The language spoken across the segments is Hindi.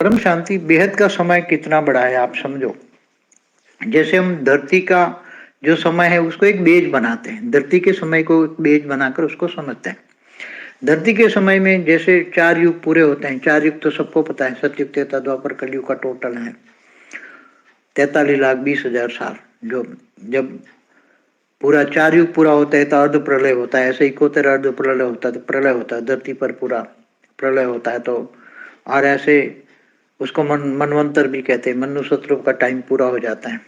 परम शांति बेहद का समय कितना बड़ा है आप समझो। जैसे हम धरती का जो समय है उसको एक बेज बनाते हैं, धरती के समय को एक बेज बनाकर उसको समझते हैं। धरती के समय में जैसे 4 युग पूरे होते हैं, 4 युग तो सबको पता है, सतयुग त्रेता द्वापर कलयुग का टोटल है 43,20,000 साल। जो जब पूरा 4 युग पूरा होता है तो अर्ध प्रलय होता है, ऐसे 71 अर्ध प्रलय होता है, तो प्रलय होता है, धरती पर पूरा प्रलय होता है। तो और ऐसे उसको मनवंतर भी कहते हैं, मनुष्य का टाइम पूरा हो जाता है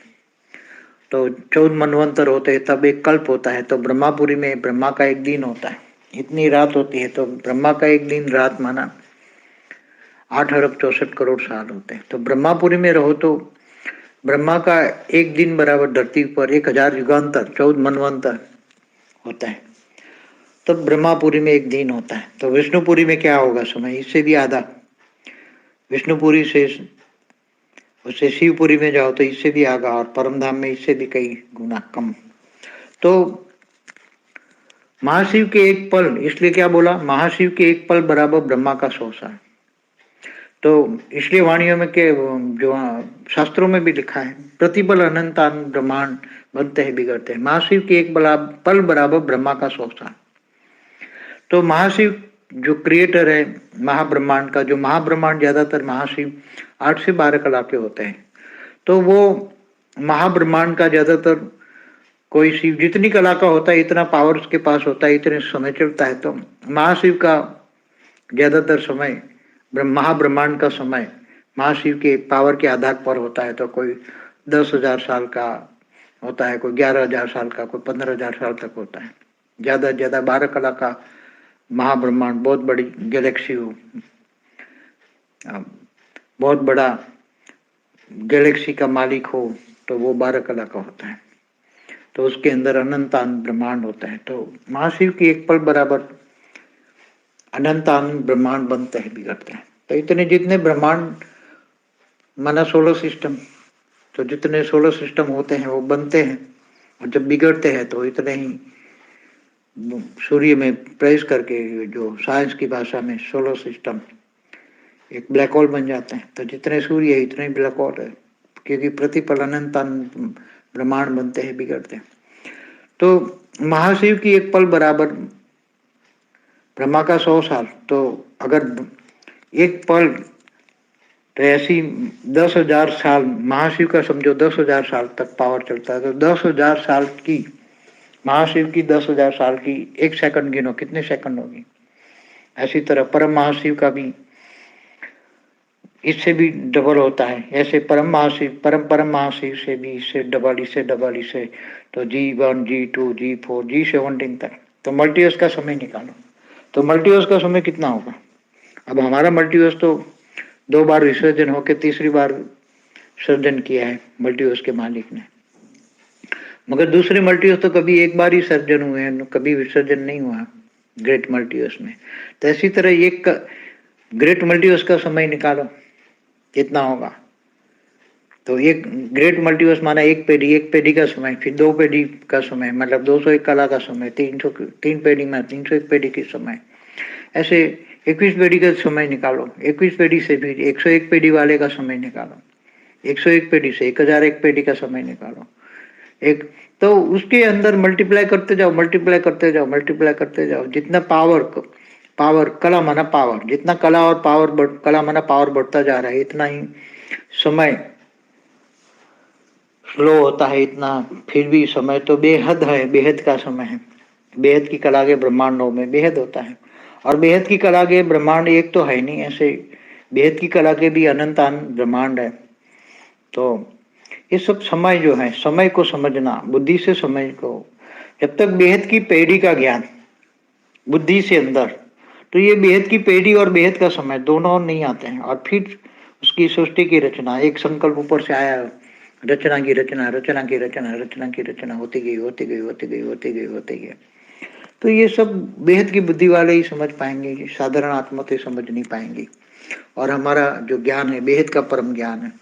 तो 14 मनवंतर होते हैं, तब एक कल्प होता है। तो ब्रह्मापुरी में ब्रह्मा का एक दिन होता है, इतनी रात होती है, तो ब्रह्मा का एक दिन रात माना 8 अरब 64 करोड़ साल होते हैं। तो ब्रह्मापुरी में रहो तो ब्रह्मा का एक दिन बराबर धरती पर 1000 युगांतर 14 मनवंतर होता है। तब ब्रह्मापुरी में एक दिन होता है। तो विष्णुपुरी में क्या होगा समय, इससे भी आधा। विष्णुपुरी से उससे शिवपुरी में जाओ तो इससे भी आगा, और परमधाम में इससे भी कई गुना कम। तो महाशिव के एक पल, इसलिए क्या बोला, महाशिव के एक पल बराबर ब्रह्मा का 100 साल। तो इसलिए वाणियों में के जो शास्त्रों में भी लिखा है, प्रतिपल अनंतान ब्रह्मांड बनते हैं बिगड़ते हैं, महाशिव के एक पल बराबर ब्रह्मा का 100 साल। तो महाशिव जो क्रिएटर है महाब्रह्मांड का, जो महाब्रह्मांड ज्यादातर महाशिव 8 से 12 कला के होते हैं। तो वो महाब्रह्मांड का ज्यादातर कोई शिव जितनी कला का होता है, इतना पावर उसके पास होता है, इतने समय चलता है। तो महाशिव का ज्यादातर समय महाब्रह्मांड का समय महाशिव के पावर के आधार पर होता है। तो कोई 10,000 साल का होता है, कोई 11,000 साल का, कोई 15,000 साल तक होता है। ज्यादा से ज्यादा 12 कला का महाब्रह्मांड, बहुत बड़ी गैलेक्सी हो, बहुत बड़ा गैलेक्सी का मालिक हो, तो वो 12 कला का होता है। तो उसके अंदर अनंतान ब्रह्मांड होता है। तो महाशिव की एक पल बराबर अनंतान ब्रह्मांड बनते हैं बिगड़ते हैं। तो इतने जितने ब्रह्मांड माना सोलर सिस्टम, तो जितने सोलर सिस्टम होते हैं वो बनते हैं, और जब बिगड़ते हैं तो इतने ही सूर्य में प्रवेश करके, जो साइंस की भाषा में सोलर सिस्टम, एक ब्लैक होल बन जाते हैं। तो जितने सूर्य है इतने ब्लैक होल है, क्योंकि प्रतिपल अनंतान ब्रह्मांड बनते हैं बिगड़ते हैं। तो महाशिव की एक पल बराबर ब्रह्मा का 100 साल। तो अगर एक पल, तो ऐसी 10,000 साल महाशिव का समझो, 10,000 साल तक पावर चलता है। तो 10,000 साल की महाशिव की 10,000 साल की एक सेकंड गिनो कितने सेकंड होगी। ऐसी तरह परम महाशिव का भी इससे भी डबल होता है। ऐसे परम महाशिव परम महाशिव से भी इससे डबल, इससे डबल, इससे तो G1 G2 G4 G17 तक। तो मल्टीवर्स का समय निकालो, तो मल्टीवर्स का समय कितना होगा। अब हमारा मल्टीवर्स तो 2 बार विसर्जन होकर तीसरी बार सर्जन किया है मल्टीवर्स के मालिक ने, मगर दूसरे मल्टीवर्स तो कभी एक बार ही सर्जन हुए हैं, कभी विसर्जन नहीं हुआ ग्रेट मल्टीवर्स में। तो इसी तरह एक ग्रेट मल्टीवर्स का समय निकालो कितना होगा। तो एक ग्रेट मल्टीवर्स माना एक पेढ़ी का समय, फिर 2 पेढ़ी का समय, मतलब 201 कला का समय, 3 पेढ़ी में 301 पेढ़ी के समय, ऐसे 21 पेढ़ी का समय निकालो। 21 पेढ़ी से फिर 101 पेढ़ी वाले का समय निकालो, 101 पेढ़ी से 1001 पेढ़ी का समय निकालो। एक तो उसके अंदर मल्टीप्लाई करते जाओ, मल्टीप्लाई करते जाओ, मल्टीप्लाई करते जाओ। जितना पावर कला माना पावर, जितना कला और पावर कला माना पावर बढ़ता जा रहा है, इतना ही समय स्लो होता है। इतना फिर भी समय तो बेहद है, बेहद का समय है। बेहद की कला के ब्रह्मांडों में बेहद होता है, और बेहद की कला के ब्रह्मांड एक तो है नहीं, ऐसे बेहद की कला के भी अनंतान ब्रह्मांड है। तो ये सब समय जो है, समय को समझना, बुद्धि से समय को, जब तक बेहद की पेढ़ी का ज्ञान बुद्धि से अंदर, तो ये बेहद की पेढ़ी और बेहद का समय दोनों नहीं आते हैं। और फिर उसकी सृष्टि की रचना, एक संकल्प ऊपर से आया, रचना की रचना, रचना की रचना, रचना की रचना होती गई, होती गई, होती गई, होती गई, होती गई। तो ये सब बेहद की बुद्धि वाले ही समझ पाएंगे, साधारण आत्मा तो समझ नहीं पाएंगे। और हमारा जो ज्ञान है बेहद का परम ज्ञान है,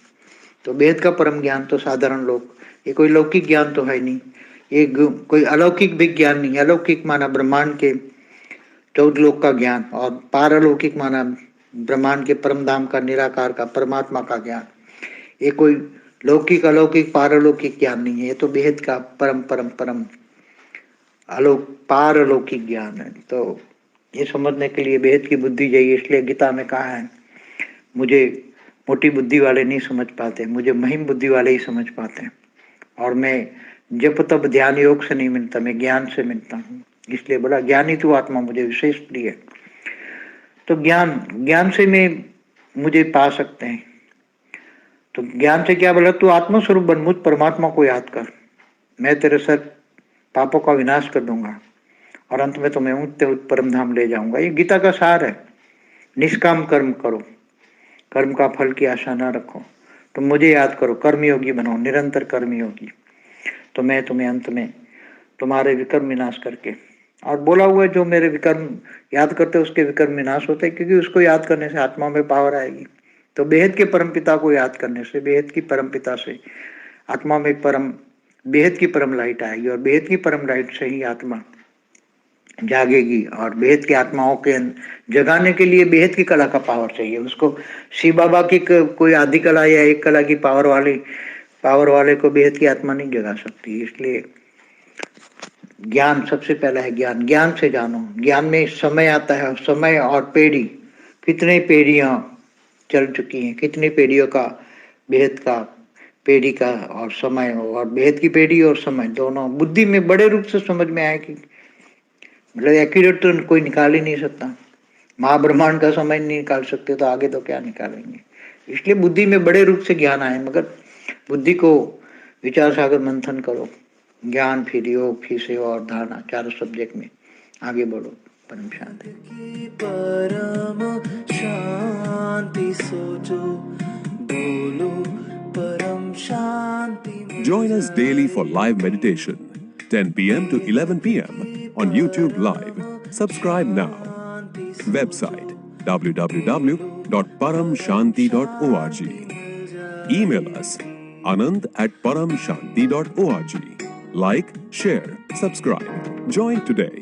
तो बेहद का परम ज्ञान तो साधारण लोग, ये कोई लौकिक ज्ञान तो है नहीं, ये कोई अलौकिक भी ज्ञान नहीं। अलौकिक माना ब्रह्मांड के 14 लोक का ज्ञान, और पारलौकिक माना ब्रह्मांड के परम धाम का, निराकार का, परमात्मा का ज्ञान। ये कोई लौकिक अलौकिक पारलौकिक ज्ञान नहीं है, ये तो बेहद का परम परम परम पारलौकिक ज्ञान है। तो ये समझने के लिए बेहद की बुद्धि चाहिए। इसलिए गीता में कहा है, मुझे मोटी बुद्धि वाले नहीं समझ पाते, मुझे महीन बुद्धि वाले ही समझ पाते हैं। और मैं जब तब ध्यान योग से नहीं मिलता, मैं ज्ञान से मिलता हूँ। इसलिए बड़ा ज्ञानी तू आत्मा मुझे विशेष प्रिय है। तो ज्ञान से मैं मुझे पा सकते हैं। तो ज्ञान से क्या बोला, तू आत्मस्वरूप बन, मुझ परमात्मा को याद कर, मैं तेरे सब पापों का विनाश कर दूंगा और अंत में तुम्हें ऊंचे परम धाम ले जाऊंगा। ये गीता का सार है। निष्काम कर्म करो, कर्म का फल की आशा ना रखो, तुम मुझे याद करो, कर्मयोगी बनो, निरंतर कर्मयोगी, तो मैं तुम्हें अंत में तुम्हारे विकर्म विनाश करके, और बोला हुआ है जो मेरे विकर्म याद करते उसके विकर्म विनाश होते हैं, क्योंकि उसको याद करने से आत्मा में पावर आएगी। तो बेहद के परम पिता को याद करने से, बेहद की परम पिता से आत्मा में परम बेहद की परम लाइट आएगी, और बेहद की परम लाइट से ही आत्मा जागेगी। और बेहद की आत्माओं के जगाने के लिए बेहद की कला का पावर चाहिए उसको। शिव बाबा की कोई आदि कला या एक कला की पावर वाले को बेहद की आत्मा नहीं जगा सकती। इसलिए ज्ञान सबसे पहला है। ज्ञान से जानो। ज्ञान में समय आता है, समय और पीढ़ी, कितने पीढ़ियां चल चुकी हैं, कितनी पीढ़ियों का बेहद का पीढ़ी का और समय, और बेहद की पीढ़ी और समय दोनों बुद्धि में बड़े रूप से समझ में आए कि मतलब एक्यूरेट तो कोई निकाल ही नहीं सकता। महाब्रह्मांड का समय नहीं निकाल सकते तो आगे तो क्या निकालेंगे। इसलिए बुद्धि में बड़े रूप से ज्ञान आए, मगर बुद्धि को विचार सागर मंथन करो। ज्ञान, फिर योग, फिर सेवा और धारणा, चारों सब्जेक्ट में आगे बढ़ो। परम शांति। परम शांति सोचो, बोलो परम शांति। Join us daily for live meditation, 10 p.m. to 11 p.m. on YouTube Live. Subscribe now. Website www.paramshanti.org. Email us anand@paramshanti.org. Like, share, subscribe. Join today.